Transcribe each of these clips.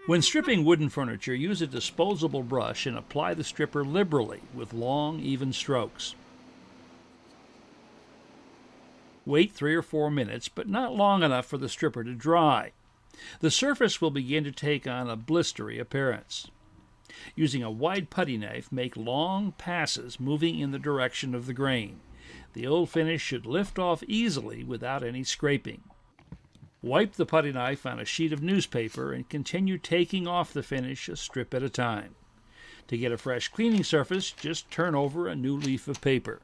When stripping wooden furniture, use a disposable brush and apply the stripper liberally with long, even strokes. Wait 3 or 4 minutes, but not long enough for the stripper to dry. The surface will begin to take on a blistery appearance. Using a wide putty knife, make long passes moving in the direction of the grain. The old finish should lift off easily without any scraping. Wipe the putty knife on a sheet of newspaper and continue taking off the finish a strip at a time. To get a fresh cleaning surface, just turn over a new leaf of paper.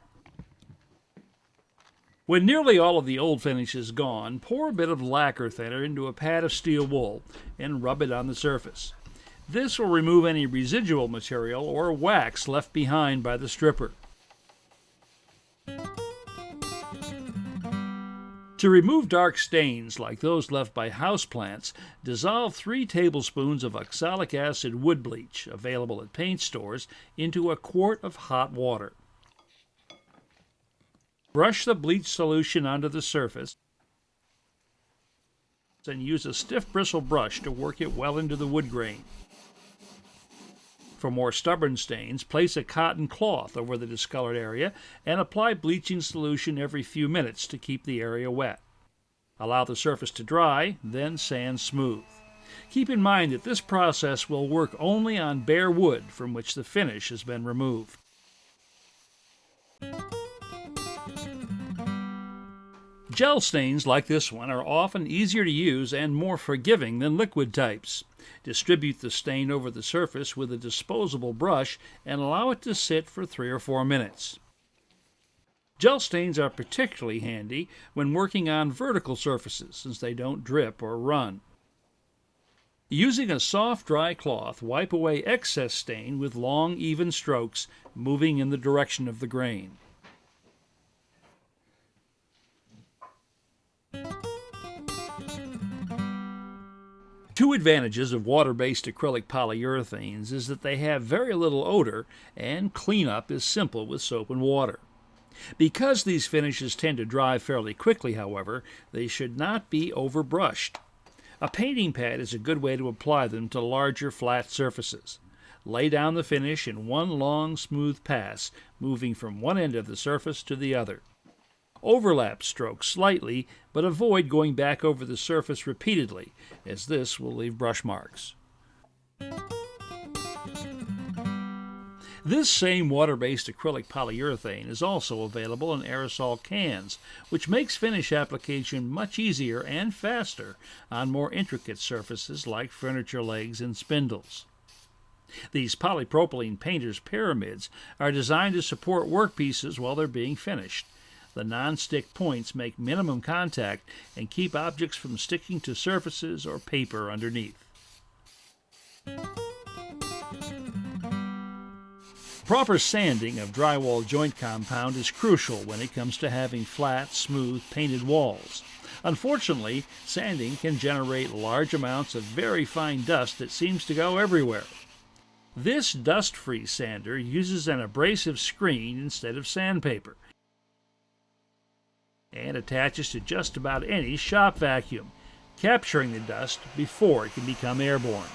When nearly all of the old finish is gone, pour a bit of lacquer thinner into a pad of steel wool and rub it on the surface. This will remove any residual material or wax left behind by the stripper. To remove dark stains like those left by houseplants, dissolve 3 tablespoons of oxalic acid wood bleach, available at paint stores, into a quart of hot water. Brush the bleach solution onto the surface and use a stiff bristle brush to work it well into the wood grain. For more stubborn stains, place a cotton cloth over the discolored area and apply bleaching solution every few minutes to keep the area wet. Allow the surface to dry, then sand smooth. Keep in mind that this process will work only on bare wood from which the finish has been removed. Gel stains like this one are often easier to use and more forgiving than liquid types. Distribute the stain over the surface with a disposable brush and allow it to sit for 3 or 4 minutes. Gel stains are particularly handy when working on vertical surfaces since they don't drip or run. Using a soft, dry cloth, wipe away excess stain with long, even strokes, moving in the direction of the grain. Two advantages of water-based acrylic polyurethanes is that they have very little odor and cleanup is simple with soap and water. Because these finishes tend to dry fairly quickly, however, they should not be overbrushed. A painting pad is a good way to apply them to larger flat surfaces. Lay down the finish in one long smooth pass, moving from one end of the surface to the other. Overlap strokes slightly, but avoid going back over the surface repeatedly, as this will leave brush marks. This same water-based acrylic polyurethane is also available in aerosol cans, which makes finish application much easier and faster on more intricate surfaces like furniture legs and spindles. These polypropylene painter's pyramids are designed to support workpieces while they're being finished. The non-stick points make minimum contact and keep objects from sticking to surfaces or paper underneath. Proper sanding of drywall joint compound is crucial when it comes to having flat, smooth, painted walls. Unfortunately, sanding can generate large amounts of very fine dust that seems to go everywhere. This dust-free sander uses an abrasive screen instead of sandpaper and attaches to just about any shop vacuum, capturing the dust before it can become airborne.